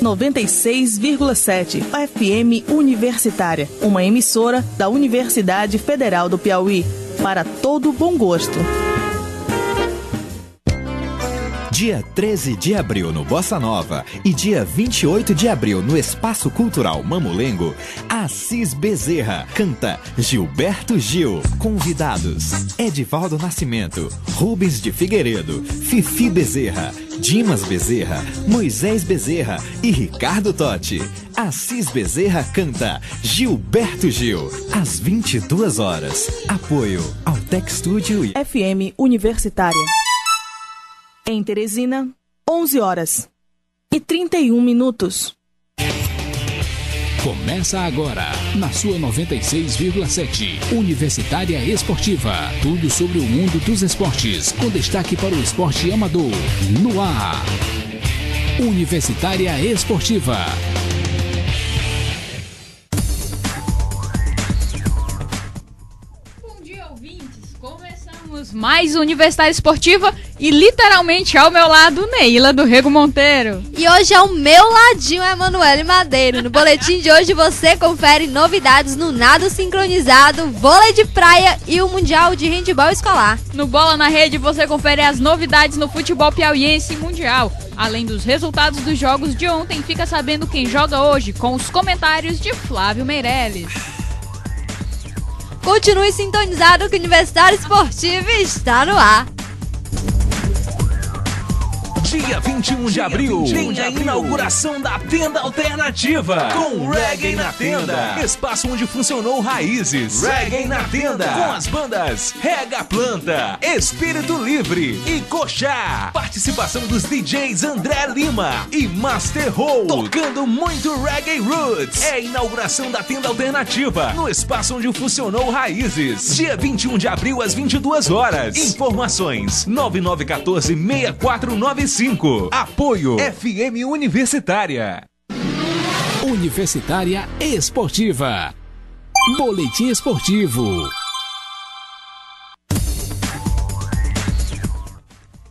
96,7 FM Universitária, uma emissora da Universidade Federal do Piauí, para todo bom gosto. Dia 13 de abril no Bossa Nova e dia 28 de abril no Espaço Cultural Mamulengo, Assis Bezerra canta Gilberto Gil. Convidados: Edivaldo Nascimento, Rubens de Figueiredo, Fifi Bezerra, Dimas Bezerra, Moisés Bezerra e Ricardo Totti. Assis Bezerra canta Gilberto Gil, às 22 horas. Apoio Altec Studio e FM Universitária. Em Teresina, 11 horas e 31 minutos. Começa agora, na sua 96,7, Universitária Esportiva. Tudo sobre o mundo dos esportes, com destaque para o esporte amador. No ar, Universitária Esportiva. Bom dia, ouvintes. Começamos mais Universitária Esportiva e literalmente ao meu lado, Neila do Rego Monteiro. E hoje ao meu ladinho é Emanuele Madeiro. No boletim de hoje você confere novidades no nado sincronizado, vôlei de praia e o Mundial de Handebol Escolar. No Bola na Rede você confere as novidades no futebol piauiense e mundial. Além dos resultados dos jogos de ontem, fica sabendo quem joga hoje com os comentários de Flávio Meirelles. Continue sintonizado que o Universitário Esportivo está no ar. Dia 21 de abril tem a inauguração da Tenda Alternativa com Reggae na Tenda, espaço onde funcionou Raízes. Reggae na Tenda com as bandas Rega Planta, Espírito Livre e Coxá. Participação dos DJs André Lima e Master Hole, tocando muito Reggae Roots. É a inauguração da Tenda Alternativa no espaço onde funcionou Raízes. Dia 21 de abril às 22 horas. Informações 9914-6495. Apoio FM Universitária. Universitária Esportiva. Boletim Esportivo.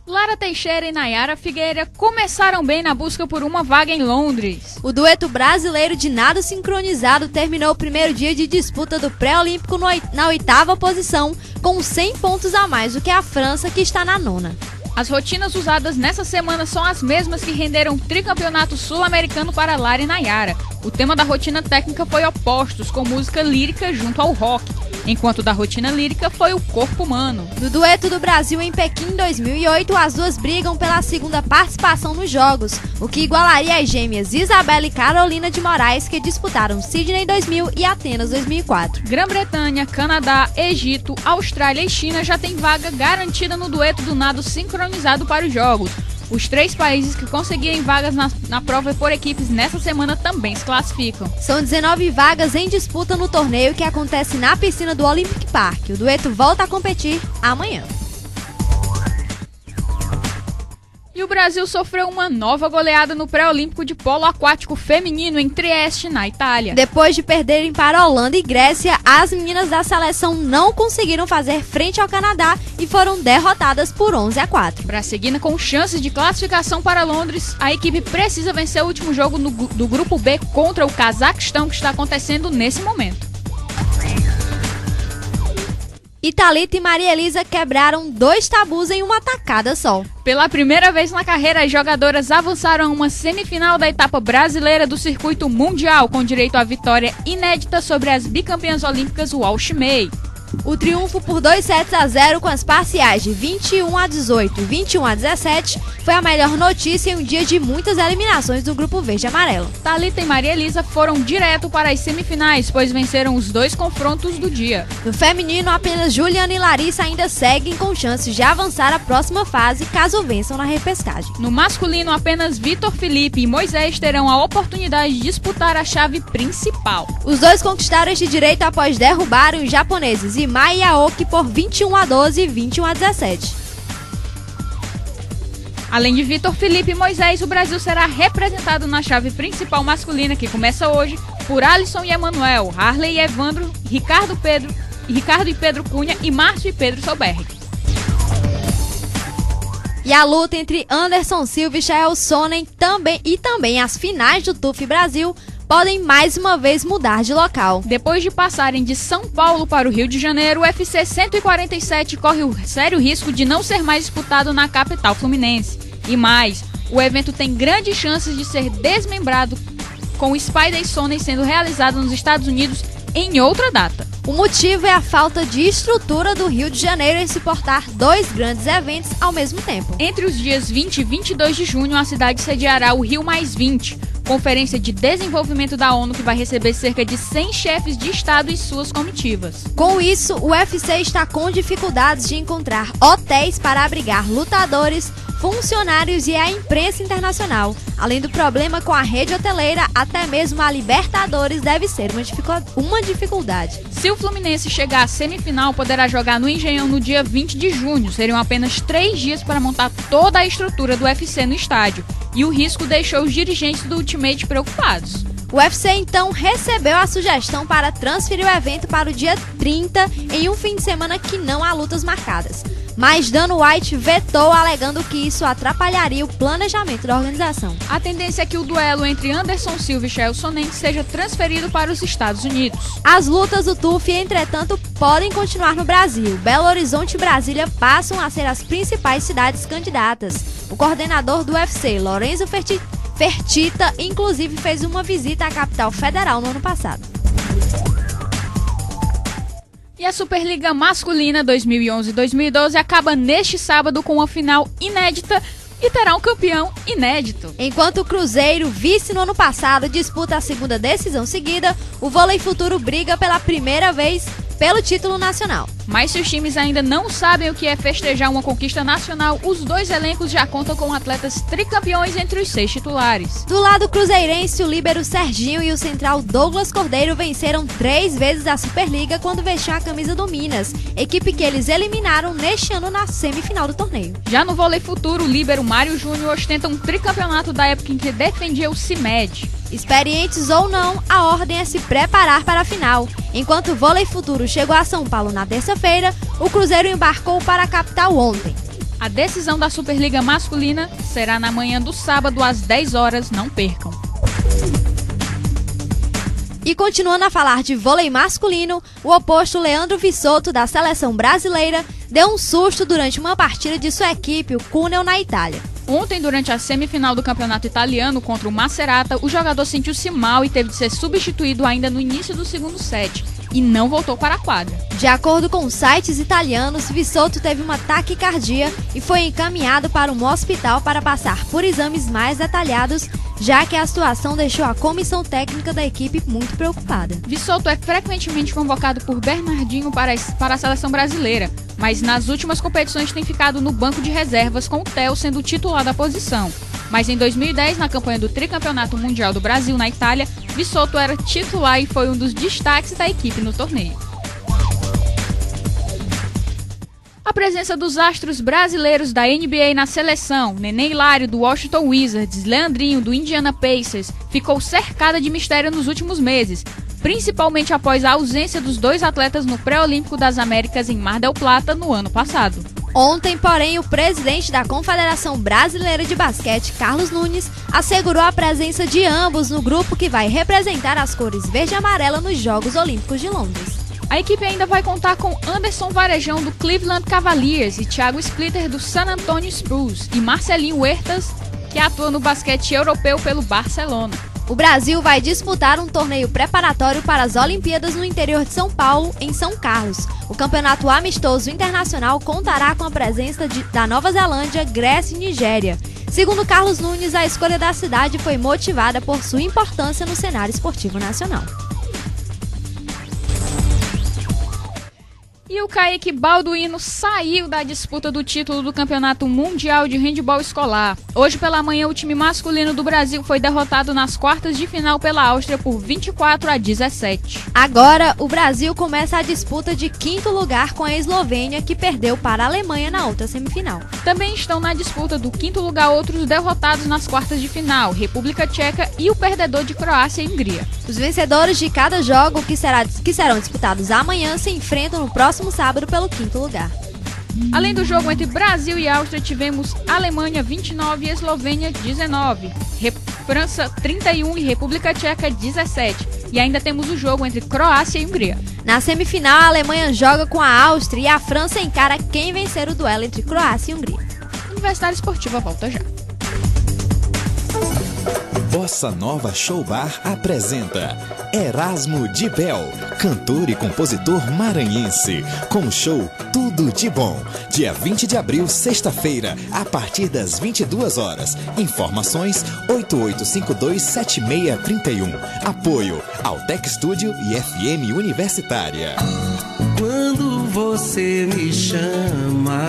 Lara Teixeira e Nayara Figueira começaram bem na busca por uma vaga em Londres. O dueto brasileiro de nado sincronizado terminou o primeiro dia de disputa do pré-olímpico na 8ª posição, com 100 pontos a mais do que a França, que está na 9ª. As rotinas usadas nessa semana são as mesmas que renderam o tricampeonato sul-americano para Lara e Nayara. O tema da rotina técnica foi opostos, com música lírica junto ao rock, enquanto da rotina lírica foi o corpo humano. No dueto do Brasil em Pequim 2008, as duas brigam pela segunda participação nos Jogos, o que igualaria as gêmeas Isabela e Carolina de Moraes, que disputaram Sydney 2000 e Atenas 2004. Grã-Bretanha, Canadá, Egito, Austrália e China já têm vaga garantida no dueto do nado sincronizado para os Jogos. Os 3 países que conseguirem vagas na prova por equipes nessa semana também se classificam. São 19 vagas em disputa no torneio, que acontece na piscina do Olympic Park. O dueto volta a competir amanhã. E o Brasil sofreu uma nova goleada no pré-olímpico de polo aquático feminino em Trieste, na Itália. Depois de perderem para a Holanda e Grécia, as meninas da seleção não conseguiram fazer frente ao Canadá e foram derrotadas por 11-4. Para seguir com chances de classificação para Londres, a equipe precisa vencer o último jogo do Grupo B contra o Cazaquistão, que está acontecendo nesse momento. Thalita e Maria Elisa quebraram 2 tabus em uma tacada só. Pela primeira vez na carreira, as jogadoras avançaram a uma semifinal da etapa brasileira do circuito mundial, com direito à vitória inédita sobre as bicampeãs olímpicas Walsh May. O triunfo por 2-0 com as parciais de 21-18 e 21-17 foi a melhor notícia em um dia de muitas eliminações do Grupo Verde e Amarelo. Thalita e Maria Elisa foram direto para as semifinais, pois venceram os 2 confrontos do dia. No feminino, apenas Juliana e Larissa ainda seguem com chances de avançar à próxima fase, caso vençam na repescagem. No masculino, apenas Vitor Felipe e Moisés terão a oportunidade de disputar a chave principal. Os 2 conquistaram este direito após derrubarem os japoneses Imai e Aoki por 21-12 e 21-17. Além de Vitor Felipe e Moisés, o Brasil será representado na chave principal masculina, que começa hoje, por Alisson e Emanuel, Harley e Evandro, Ricardo e Pedro Cunha e Márcio e Pedro Solberg. E a luta entre Anderson Silva e Chael Sonnen também as finais do TUF Brasil podem mais uma vez mudar de local. Depois de passarem de São Paulo para o Rio de Janeiro, o UFC 147 corre o sério risco de não ser mais disputado na capital fluminense. E mais, o evento tem grandes chances de ser desmembrado, com o Spider e Sonnen sendo realizado nos Estados Unidos em outra data. O motivo é a falta de estrutura do Rio de Janeiro em suportar dois grandes eventos ao mesmo tempo. Entre os dias 20 e 22 de junho, a cidade sediará o Rio+20, conferência de desenvolvimento da ONU que vai receber cerca de 100 chefes de Estado e suas comitivas. Com isso, o UFC está com dificuldades de encontrar hotéis para abrigar lutadores, funcionários e a imprensa internacional. Além do problema com a rede hoteleira, até mesmo a Libertadores deve ser uma dificuldade. Se o Fluminense chegar à semifinal, poderá jogar no Engenhão no dia 20 de junho. Seriam apenas 3 dias para montar toda a estrutura do UFC no estádio. E o risco deixou os dirigentes do Ultimate preocupados. O UFC então recebeu a sugestão para transferir o evento para o dia 30 em um fim de semana que não há lutas marcadas. Mas Dana White vetou, alegando que isso atrapalharia o planejamento da organização. A tendência é que o duelo entre Anderson Silva e Chael Sonnen seja transferido para os Estados Unidos. As lutas do TUF, entretanto, podem continuar no Brasil. Belo Horizonte e Brasília passam a ser as principais cidades candidatas. O coordenador do UFC, Lorenzo Fertitta, inclusive fez uma visita à capital federal no ano passado. E a Superliga Masculina 2011-2012 acaba neste sábado com uma final inédita e terá um campeão inédito. Enquanto o Cruzeiro, vice no ano passado, disputa a segunda decisão seguida, o Vôlei Futuro briga pela primeira vez pelo título nacional. Mas se os times ainda não sabem o que é festejar uma conquista nacional, os dois elencos já contam com atletas tricampeões entre os 6 titulares. Do lado cruzeirense, o líbero Serginho e o central Douglas Cordeiro venceram 3 vezes a Superliga quando vestiam a camisa do Minas, equipe que eles eliminaram neste ano na semifinal do torneio. Já no Vôlei Futuro, o líbero Mário Júnior ostenta um tricampeonato da época em que defendia o CIMED. Experientes ou não, a ordem é se preparar para a final. Enquanto o Vôlei Futuro chegou a São Paulo na terça-feira, o Cruzeiro embarcou para a capital ontem. A decisão da Superliga Masculina será na manhã do sábado às 10 horas, não percam. E continuando a falar de vôlei masculino, o oposto Leandro Vissotto, da seleção brasileira, deu um susto durante uma partida de sua equipe, o Cuneo, na Itália. Ontem, durante a semifinal do campeonato italiano contra o Macerata, o jogador sentiu-se mal e teve de ser substituído ainda no início do segundo set e não voltou para a quadra. De acordo com sites italianos, Vissotto teve uma taquicardia e foi encaminhado para um hospital para passar por exames mais detalhados, já que a situação deixou a comissão técnica da equipe muito preocupada. Vissotto é frequentemente convocado por Bernardinho para a seleção brasileira, mas nas últimas competições tem ficado no banco de reservas, com o Theo sendo o titular da posição. Mas em 2010, na campanha do tricampeonato mundial do Brasil na Itália, Vissotto era titular e foi um dos destaques da equipe no torneio. A presença dos astros brasileiros da NBA na seleção, Nenê Hilário do Washington Wizards, Leandrinho do Indiana Pacers, ficou cercada de mistério nos últimos meses, principalmente após a ausência dos dois atletas no Pré-Olímpico das Américas em Mar del Plata no ano passado. Ontem, porém, o presidente da Confederação Brasileira de Basquete, Carlos Nunes, assegurou a presença de ambos no grupo que vai representar as cores verde e amarela nos Jogos Olímpicos de Londres. A equipe ainda vai contar com Anderson Varejão do Cleveland Cavaliers e Thiago Splitter do San Antonio Spurs e Marcelinho Huertas, que atua no basquete europeu pelo Barcelona. O Brasil vai disputar um torneio preparatório para as Olimpíadas no interior de São Paulo, em São Carlos. O campeonato amistoso internacional contará com a presença da Nova Zelândia, Grécia e Nigéria. Segundo Carlos Nunes, a escolha da cidade foi motivada por sua importância no cenário esportivo nacional. E o Kaique Balduino saiu da disputa do título do Campeonato Mundial de Handebol Escolar. Hoje pela manhã, o time masculino do Brasil foi derrotado nas quartas de final pela Áustria por 24-17. Agora, o Brasil começa a disputa de quinto lugar com a Eslovênia, que perdeu para a Alemanha na outra semifinal. Também estão na disputa do quinto lugar outros derrotados nas quartas de final, República Tcheca e o perdedor de Croácia e Hungria. Os vencedores de cada jogo que serão disputados amanhã se enfrentam no próximo sábado pelo quinto lugar. Além do jogo entre Brasil e Áustria, tivemos Alemanha 29 e Eslovênia 19, França 31 e República Tcheca 17. E ainda temos o jogo entre Croácia e Hungria. Na semifinal, a Alemanha joga com a Áustria e a França encara quem vencer o duelo entre Croácia e Hungria. Universidade Esportiva volta já. Bossa Nova Show Bar apresenta Erasmo de Bel, cantor e compositor maranhense, com o show Tudo de Bom, dia 20 de abril, sexta-feira, a partir das 22 horas. Informações 88527631. Apoio Altec Studio e FM Universitária. Quando você me chama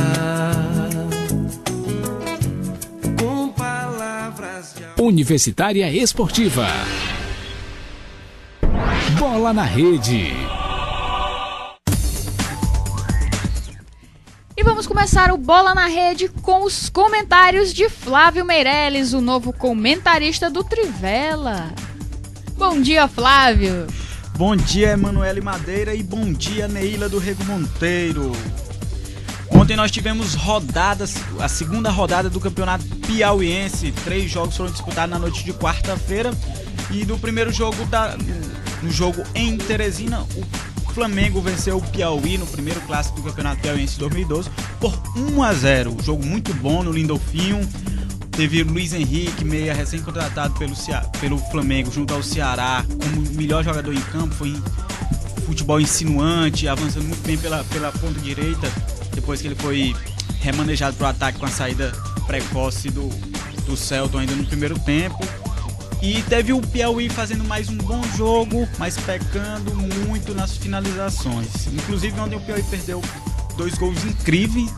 com palavras de Universitária Esportiva. Bola na Rede. E vamos começar o Bola na Rede com os comentários de Flávio Meirelles, o novo comentarista do Trivela. Bom dia, Flávio. Bom dia, Emanuele Madeira, e bom dia, Neila do Rego Monteiro. Ontem nós tivemos a segunda rodada do Campeonato Piauiense. 3 jogos foram disputados na noite de quarta-feira. E no primeiro jogo, no jogo em Teresina, o Flamengo venceu o Piauí no primeiro clássico do Campeonato Piauiense 2012 por 1-0. Jogo muito bom no Lindolfinho. Teve Luiz Henrique, meia recém-contratado pelo Flamengo, junto ao Ceará, como melhor jogador em campo. Foi futebol insinuante, avançando muito bem pela ponta direita, depois que ele foi remanejado para o ataque com a saída precoce do Celton ainda no primeiro tempo. E teve o Piauí fazendo mais um bom jogo, mas pecando muito nas finalizações. Inclusive, ontem o Piauí perdeu 2 gols incríveis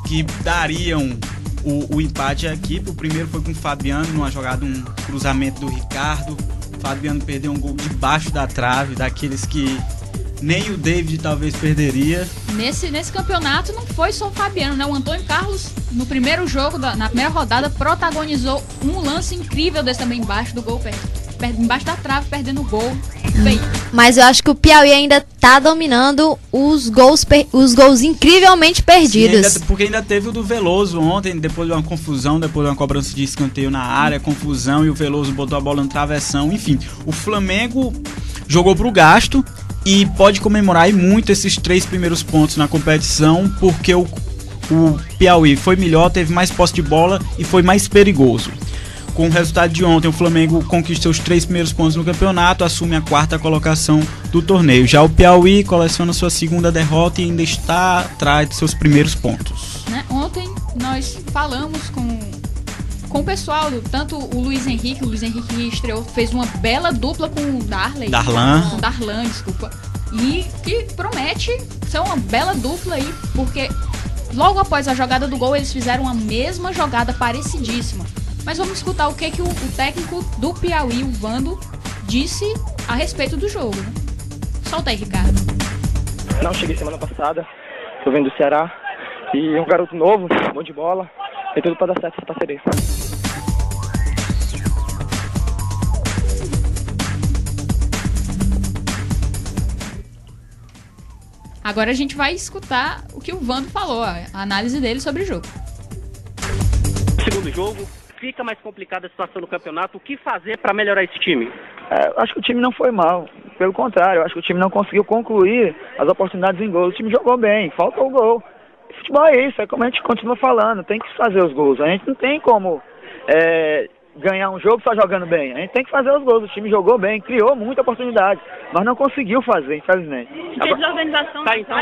que dariam o empate à equipe. O primeiro foi com o Fabiano, numa jogada, um cruzamento do Ricardo. O Fabiano perdeu um gol debaixo da trave, daqueles que nem o David talvez perderia. Nesse campeonato não foi só o Fabiano, né? O Antônio Carlos, no primeiro jogo, na primeira rodada, protagonizou um lance incrível desse também embaixo do gol, embaixo da trave, perdendo o gol. Mas eu acho que o Piauí ainda tá dominando os gols incrivelmente perdidos. Sim, porque ainda teve o do Veloso ontem, depois de uma confusão, depois de uma cobrança de escanteio na área, confusão, e o Veloso botou a bola no travessão. Enfim, o Flamengo jogou pro gasto e pode comemorar muito esses 3 primeiros pontos na competição, porque o Piauí foi melhor, teve mais posse de bola e foi mais perigoso. Com o resultado de ontem, o Flamengo conquistou os 3 primeiros pontos no campeonato, assume a 4ª colocação do torneio. Já o Piauí coleciona sua 2ª derrota e ainda está atrás de seus primeiros pontos. Né? Ontem nós falamos com o pessoal, tanto o Luiz Henrique estreou, fez uma bela dupla com o Darlan, desculpa. E que promete ser uma bela dupla aí, porque logo após a jogada do gol, eles fizeram a mesma jogada parecidíssima. Mas vamos escutar o que o técnico do Piauí, o Vando, disse a respeito do jogo, né? Solta aí, Ricardo. Não, cheguei semana passada, tô vendo do Ceará, e um garoto novo, bom de bola, tem tudo pra dar certo essa parceria. Agora a gente vai escutar o que o Vando falou, a análise dele sobre o jogo. Segundo jogo, fica mais complicada a situação no campeonato. O que fazer para melhorar esse time? Acho que o time não foi mal. Pelo contrário, acho que o time não conseguiu concluir as oportunidades em gol. O time jogou bem, faltou o gol. Futebol é isso, é como a gente continua falando, tem que fazer os gols. A gente não tem como ganhar um jogo só jogando bem. A gente tem que fazer os gols. O time jogou bem, criou muita oportunidade, mas não conseguiu fazer, infelizmente. Tem desorganização tá, então,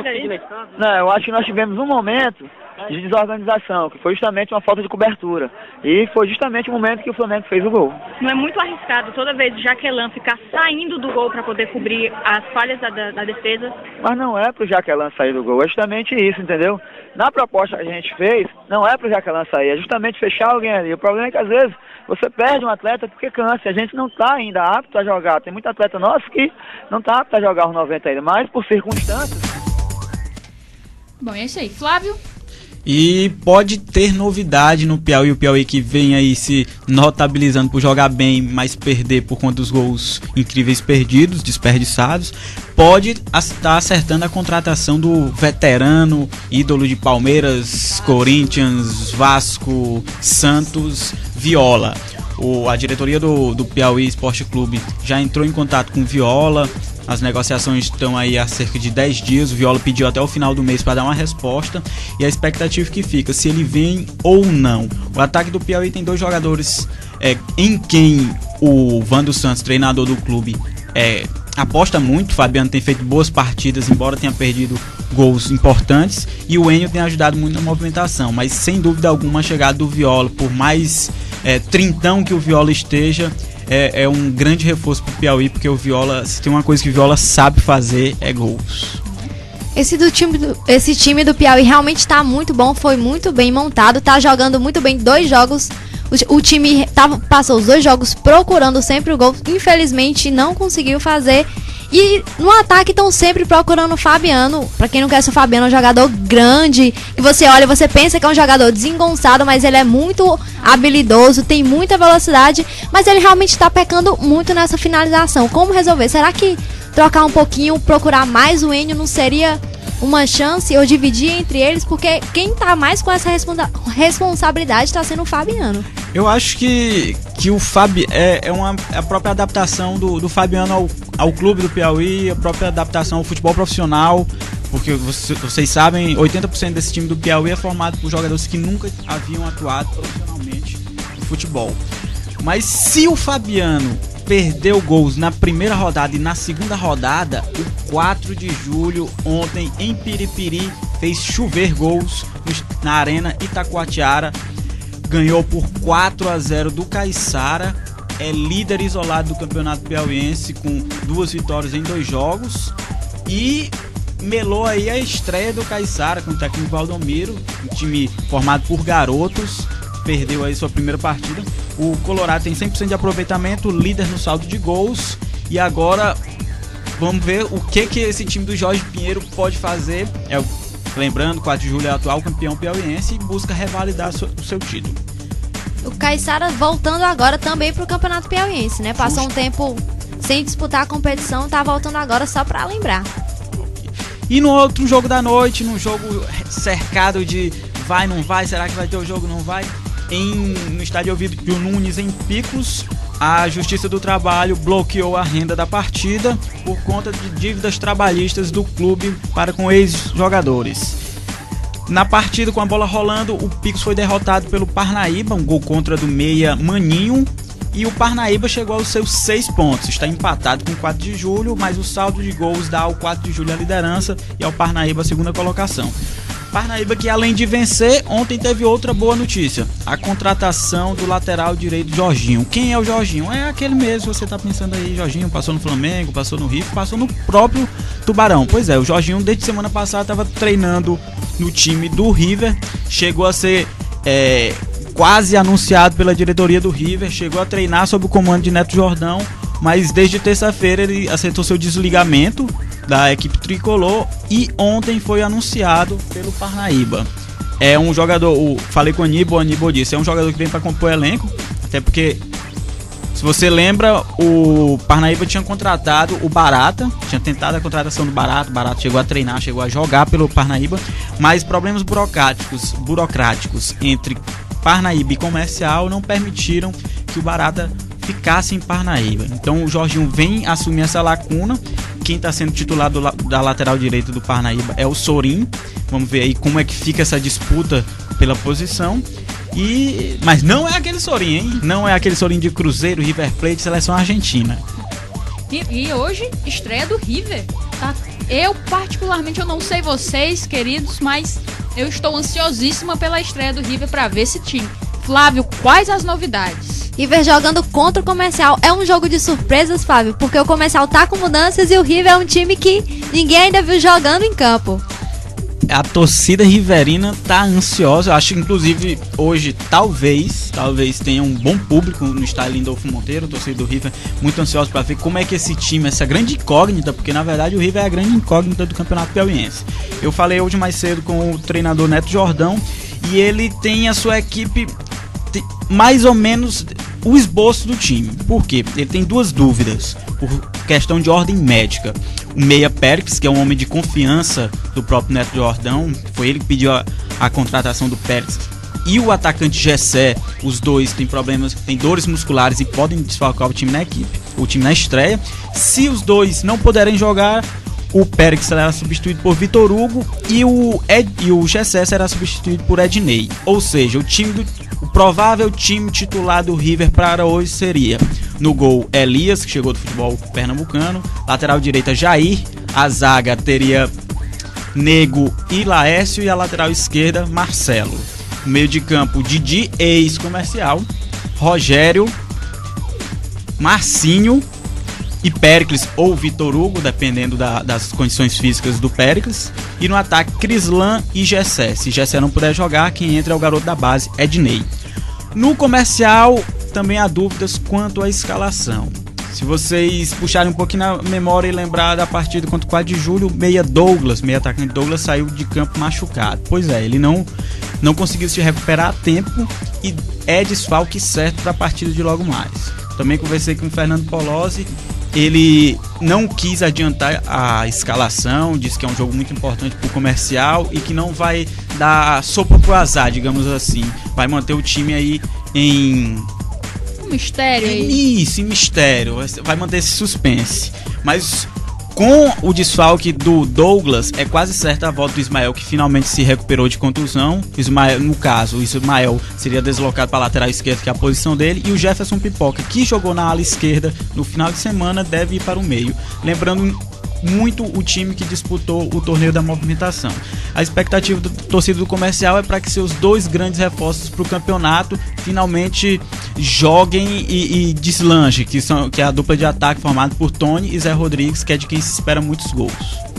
não, eu acho que nós tivemos um momento de desorganização, que foi justamente uma falta de cobertura. E foi justamente o momento que o Flamengo fez o gol. Não é muito arriscado toda vez o Jaquelan ficar saindo do gol para poder cobrir as falhas da defesa? Mas não é pro Jaquelan sair do gol, é justamente isso, entendeu? Na proposta que a gente fez, não é pro Jaquelan sair, é justamente fechar alguém ali. O problema é que às vezes você perde um atleta porque cansa, a gente não está ainda apto a jogar. Tem muito atleta nosso que não está apto a jogar os 90 ainda, mas por circunstâncias. Bom, é isso aí. Flávio? E pode ter novidade no Piauí, o Piauí que vem aí se notabilizando por jogar bem, mas perder por conta dos gols incríveis perdidos, desperdiçados. Pode estar acertando a contratação do veterano, ídolo de Palmeiras, Corinthians, Vasco, Santos, Viola. A diretoria do Piauí Esporte Clube já entrou em contato com o Viola. As negociações estão aí há cerca de 10 dias. O Viola pediu até o final do mês para dar uma resposta. E a expectativa que fica, se ele vem ou não. O ataque do Piauí tem 2 jogadores em quem o Vando Santos, treinador do clube, aposta muito. O Fabiano tem feito boas partidas, embora tenha perdido gols importantes. E o Enio tem ajudado muito na movimentação. Mas sem dúvida alguma a chegada do Viola, por mais trintão que o Viola esteja, é um grande reforço pro Piauí, porque o Viola, se tem uma coisa que o Viola sabe fazer, é gols. Esse time do Piauí realmente está muito bom, foi muito bem montado, tá jogando muito bem 2 jogos. O time passou os 2 jogos procurando sempre o gol, infelizmente não conseguiu fazer. E no ataque estão sempre procurando o Fabiano. Pra quem não conhece, o Fabiano é um jogador grande, que você olha e você pensa que é um jogador desengonçado, mas ele é muito habilidoso, tem muita velocidade, mas ele realmente está pecando muito nessa finalização. Como resolver? Será que trocar um pouquinho, procurar mais o Enio não seria uma chance, ou dividir entre eles? Porque quem tá mais com essa responsabilidade está sendo o Fabiano. Eu acho que o Fabi é a própria adaptação do Fabiano ao clube do Piauí, a própria adaptação ao futebol profissional, porque vocês sabem, 80% desse time do Piauí é formado por jogadores que nunca haviam atuado profissionalmente no futebol. Mas se o Fabiano perdeu gols na primeira rodada e na segunda rodada, o 4 de julho, ontem, em Piripiri, fez chover gols na Arena Itacoatiara. Ganhou por 4-0 do Caiçara, é líder isolado do Campeonato Piauiense com 2 vitórias em 2 jogos e melou aí a estreia do Caiçara com o técnico Valdomiro, um time formado por garotos, perdeu aí sua primeira partida. O Colorado tem 100% de aproveitamento, líder no saldo de gols, e agora vamos ver o que esse time do Jorge Pinheiro pode fazer. Lembrando, 4 de julho é o atual campeão piauiense e busca revalidar o seu título. O Caiçara voltando agora também pro Campeonato Piauiense, né? Passou um tempo sem disputar a competição, tá voltando agora só pra lembrar. E no outro jogo da noite, num jogo cercado de vai, não vai, será que vai ter o jogo, não vai? No estádio Ovidio Nunes, em Picos, a Justiça do Trabalho bloqueou a renda da partida por conta de dívidas trabalhistas do clube para com ex-jogadores. Na partida, com a bola rolando, o Picos foi derrotado pelo Parnaíba, um gol contra do meia Maninho, e o Parnaíba chegou aos seus 6 pontos. Está empatado com o 4 de julho, mas o saldo de gols dá ao 4 de julho a liderança e ao Parnaíba a segunda colocação. Parnaíba que, além de vencer, ontem teve outra boa notícia: a contratação do lateral direito Jorginho. Quem é o Jorginho? É aquele mesmo, você tá pensando aí, Jorginho passou no Flamengo, passou no River, passou no próprio Tubarão. Pois é, o Jorginho desde semana passada estava treinando no time do River, chegou a ser quase anunciado pela diretoria do River, chegou a treinar sob o comando de Neto Jordão, mas desde terça-feira ele aceitou seu desligamento da equipe tricolor e ontem foi anunciado pelo Parnaíba. É um jogador, falei com o Aníbal disse, é um jogador que vem para compor elenco, até porque, se você lembra, o Parnaíba tinha contratado o Barata, tinha tentado a contratação do Barata, o Barata chegou a treinar, chegou a jogar pelo Parnaíba, mas problemas burocráticos entre Parnaíba e Comercial não permitiram que o Barata ficasse em Parnaíba. Então o Jorginho vem assumir essa lacuna. Quem está sendo titular da lateral direita do Parnaíba é o Sorin. Vamos ver aí como é que fica essa disputa pela posição. Mas não é aquele Sorin, hein? Não é aquele Sorin de Cruzeiro, River Plate, seleção argentina. E hoje, estreia do River. Tá? Eu, particularmente, eu não sei vocês, queridos, mas eu estou ansiosíssima pela estreia do River para ver esse time. Flávio, quais as novidades? River jogando contra o Comercial. É um jogo de surpresas, Flávio, porque o Comercial tá com mudanças e o River é um time que ninguém ainda viu jogando em campo. A torcida riverina tá ansiosa. Eu acho que, inclusive, hoje talvez tenha um bom público no estádio Lindolfo Monteiro, a torcida do River, muito ansiosa para ver como é que esse time, essa grande incógnita, porque na verdade o River é a grande incógnita do Campeonato Piauiense. Eu falei hoje mais cedo com o treinador Neto Jordão e ele tem a sua equipe mais ou menos o esboço do time. Por quê? Ele tem duas dúvidas por questão de ordem médica. O meia Périx, que é um homem de confiança do próprio Neto Jordão, foi ele que pediu a contratação do Périx, e o atacante Gessé, os dois têm problemas, têm dores musculares e podem desfalcar o time na equipe, o time na estreia. Se os dois não puderem jogar, o Périx será substituído por Vitor Hugo e o Gessé será substituído por Ednei. Ou seja, o provável time titular do River para hoje seria: no gol, Elias, que chegou do futebol pernambucano; lateral direita, Jair; a zaga teria Nego e Laércio; e a lateral esquerda, Marcelo. No meio de campo, Didi, ex-Comercial; Rogério, Marcinho e Péricles ou Vitor Hugo, dependendo das condições físicas do Péricles. E no ataque, Crislan e Gessé. Se Gessé não puder jogar, quem entra é o garoto da base, Ednei. No Comercial, também há dúvidas quanto à escalação. Se vocês puxarem um pouquinho na memória e lembrar da partida contra o 4 de julho, o meia atacante Douglas saiu de campo machucado. Pois é, ele não conseguiu se recuperar a tempo e é desfalque certo para a partida de logo mais. Também conversei com o Fernando Polozzi. Ele não quis adiantar a escalação, disse que é um jogo muito importante para o Comercial e que não vai dar sopa pro azar, digamos assim. Vai manter o time aí em mistério aí. Isso, em mistério. Vai manter esse suspense. Mas com o desfalque do Douglas, é quase certa a volta do Ismael, que finalmente se recuperou de contusão. No caso, o Ismael seria deslocado para a lateral esquerda, que é a posição dele, e o Jefferson Pipoca, que jogou na ala esquerda no final de semana, deve ir para o meio. Lembrando muito o time que disputou o torneio da movimentação. A expectativa do torcida do Comercial é para que seus dois grandes reforços para o campeonato finalmente joguem e deslanche, que é a dupla de ataque formada por Tony e Zé Rodrigues, que é de quem se espera muitos gols.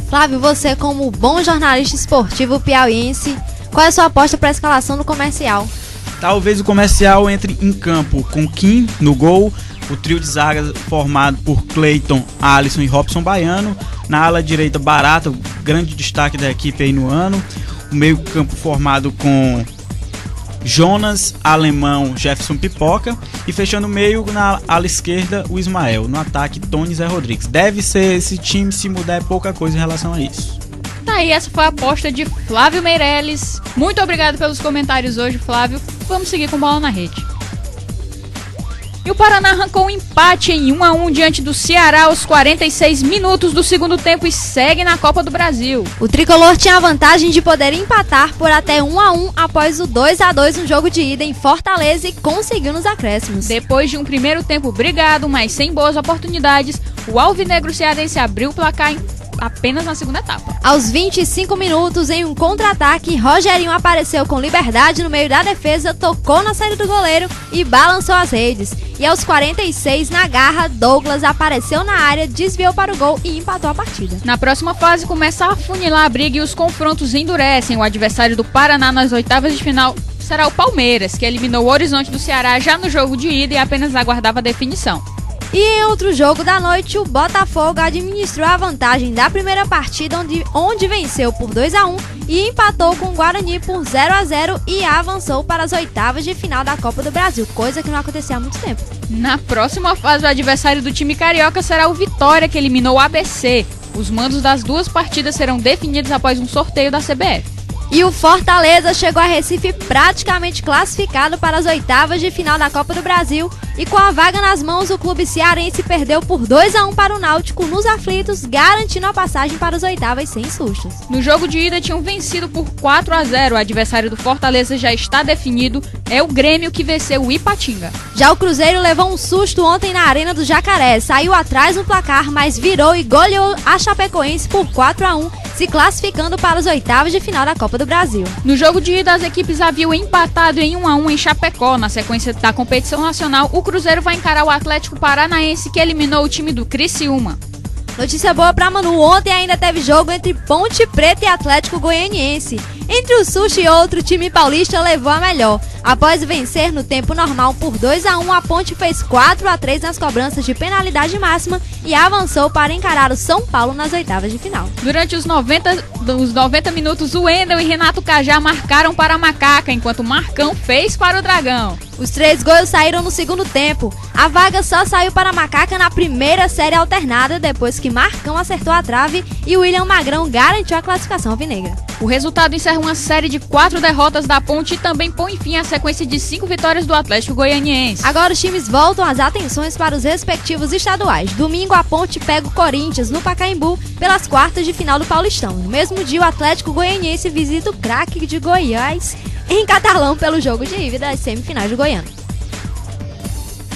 Flávio, você como bom jornalista esportivo piauiense, qual é a sua aposta para a escalação do Comercial? Talvez o Comercial entre em campo com Kim no gol, o trio de zaga formado por Cleiton, Alisson e Robson Baiano. Na ala direita, Barata, o grande destaque da equipe aí no ano. O meio campo formado com Jonas, Alemão, Jefferson Pipoca. E fechando o meio, na ala esquerda, o Ismael. No ataque, Tony e Zé Rodrigues. Deve ser esse time, se mudar é pouca coisa em relação a isso. Tá aí, essa foi a aposta de Flávio Meirelles. Muito obrigado pelos comentários hoje, Flávio. Vamos seguir com bola na rede. E o Paraná arrancou um empate em 1-1 diante do Ceará aos 46 minutos do segundo tempo e segue na Copa do Brasil. O tricolor tinha a vantagem de poder empatar por até 1-1 após o 2-2 no jogo de ida em Fortaleza e conseguiu nos acréscimos. Depois de um primeiro tempo brigado, mas sem boas oportunidades, o alvinegro cearense abriu o placar apenas na segunda etapa. Aos 25 minutos, em um contra-ataque, Rogerinho apareceu com liberdade no meio da defesa, tocou na saída do goleiro e balançou as redes. E aos 46, na garra, Douglas apareceu na área, desviou para o gol e empatou a partida. Na próxima fase, começa a afunilar a briga e os confrontos endurecem. O adversário do Paraná nas oitavas de final será o Palmeiras, que eliminou o Horizonte do Ceará já no jogo de ida e apenas aguardava a definição. E em outro jogo da noite, o Botafogo administrou a vantagem da primeira partida, onde venceu por 2-1 e empatou com o Guarani por 0-0 e avançou para as oitavas de final da Copa do Brasil, coisa que não acontecia há muito tempo. Na próxima fase, o adversário do time carioca será o Vitória, que eliminou o ABC. Os mandos das duas partidas serão definidos após um sorteio da CBF. E o Fortaleza chegou a Recife praticamente classificado para as oitavas de final da Copa do Brasil e com a vaga nas mãos o clube cearense perdeu por 2-1 para o Náutico nos aflitos, garantindo a passagem para as oitavas sem sustos. No jogo de ida tinham vencido por 4-0, o adversário do Fortaleza já está definido, é o Grêmio que venceu o Ipatinga. Já o Cruzeiro levou um susto ontem na Arena do Jacaré, saiu atrás no placar, mas virou e goleou a Chapecoense por 4-1, se classificando para as oitavas de final da Copa do Brasil. No jogo de ida, as equipes haviam empatado em 1-1 em Chapecó. Na sequência da competição nacional, o Cruzeiro vai encarar o Atlético Paranaense, que eliminou o time do Criciúma. Notícia boa pra Manu, ontem ainda teve jogo entre Ponte Preta e Atlético Goianiense. Entre o Sushi e outro, o time paulista levou a melhor. Após vencer no tempo normal por 2-1, a Ponte fez 4-3 nas cobranças de penalidade máxima e avançou para encarar o São Paulo nas oitavas de final. Durante os 90 minutos, o Wendel e Renato Cajá marcaram para a Macaca, enquanto Marcão fez para o Dragão. Os 3 gols saíram no segundo tempo. A vaga só saiu para a Macaca na primeira série alternada, depois que Marcão acertou a trave e William Magrão garantiu a classificação alvinegra. O resultado encerra uma série de 4 derrotas da Ponte e também põe fim à sequência de 5 vitórias do Atlético Goianiense. Agora os times voltam as atenções para os respectivos estaduais. Domingo a Ponte pega o Corinthians no Pacaembu pelas quartas de final do Paulistão. No mesmo dia o Atlético Goianiense visita o craque de Goiás em Catalão pelo jogo de ida das semifinais do Goiano.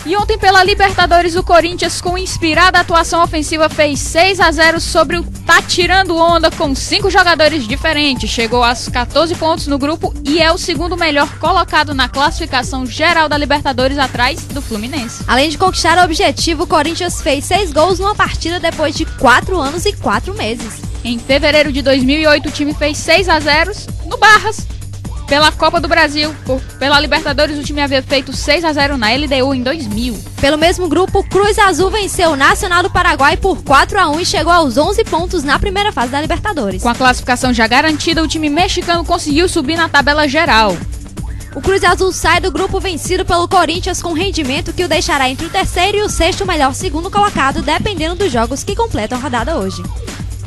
E ontem pela Libertadores o Corinthians, com inspirada atuação ofensiva, fez 6-0 sobre o Tá Tirando Onda com 5 jogadores diferentes. Chegou aos 14 pontos no grupo e é o segundo melhor colocado na classificação geral da Libertadores, atrás do Fluminense. Além de conquistar o objetivo, o Corinthians fez 6 gols numa partida depois de 4 anos e 4 meses. Em fevereiro de 2008 o time fez 6-0 no Barras. Pela Copa do Brasil, pela Libertadores, o time havia feito 6-0 na LDU em 2000. Pelo mesmo grupo, o Cruz Azul venceu o Nacional do Paraguai por 4-1 e chegou aos 11 pontos na primeira fase da Libertadores. Com a classificação já garantida, o time mexicano conseguiu subir na tabela geral. O Cruz Azul sai do grupo vencido pelo Corinthians com rendimento que o deixará entre o terceiro e o sexto melhor segundo colocado, dependendo dos jogos que completam a rodada hoje.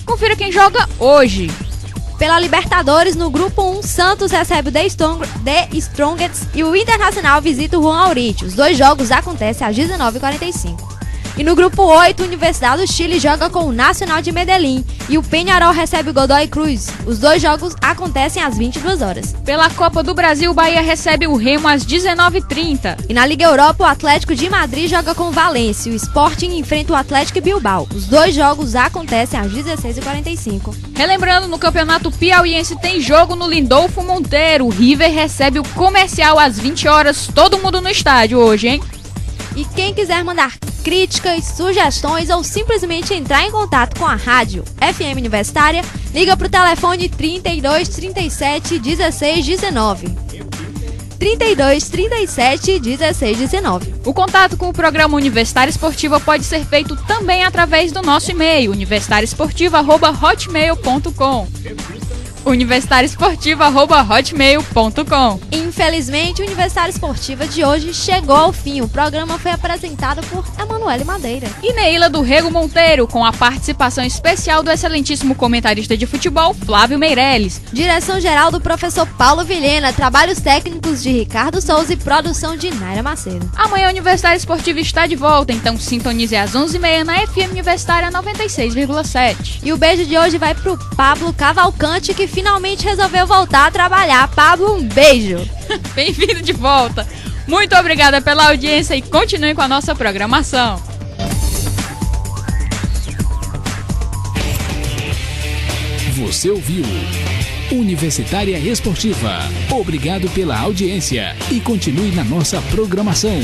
Confira quem joga hoje. Pela Libertadores, no grupo 1, Santos recebe o The Strongest e o Internacional visita o Juan Aurich. Os 2 jogos acontecem às 19h45. E no grupo 8, Universidade do Chile joga com o Nacional de Medellín e o Peñarol recebe o Godoy Cruz. Os 2 jogos acontecem às 22 horas. Pela Copa do Brasil, o Bahia recebe o Remo às 19h30. E na Liga Europa, o Atlético de Madrid joga com o Valência. O Sporting enfrenta o Atlético Bilbao. Os 2 jogos acontecem às 16h45. Relembrando, no Campeonato Piauiense tem jogo no Lindolfo Monteiro. O River recebe o Comercial às 20 horas. Todo mundo no estádio hoje, hein? E quem quiser mandar críticas, sugestões ou simplesmente entrar em contato com a rádio FM Universitária, liga para o telefone 32 37 16 19. 32 37 16 19. O contato com o programa Universitária Esportiva pode ser feito também através do nosso e-mail, universitariesportiva@hotmail.com. universitariesportiva@hotmail.com. Infelizmente, o Universitária Esportiva de hoje chegou ao fim. O programa foi apresentado por Emanuele Madeira e Neila do Rego Monteiro, com a participação especial do excelentíssimo comentarista de futebol, Flávio Meirelles. Direção geral do professor Paulo Vilhena, trabalhos técnicos de Ricardo Souza e produção de Naira Macedo. Amanhã a Universitária Esportiva está de volta, então sintonize às 11h30 na FM Universitária 96,7. E o beijo de hoje vai pro Pablo Cavalcante, que finalmente resolveu voltar a trabalhar. Pablo, um beijo. Bem-vindo de volta. Muito obrigada pela audiência e continue com a nossa programação. Você ouviu Universitária Esportiva. Obrigado pela audiência e continue na nossa programação.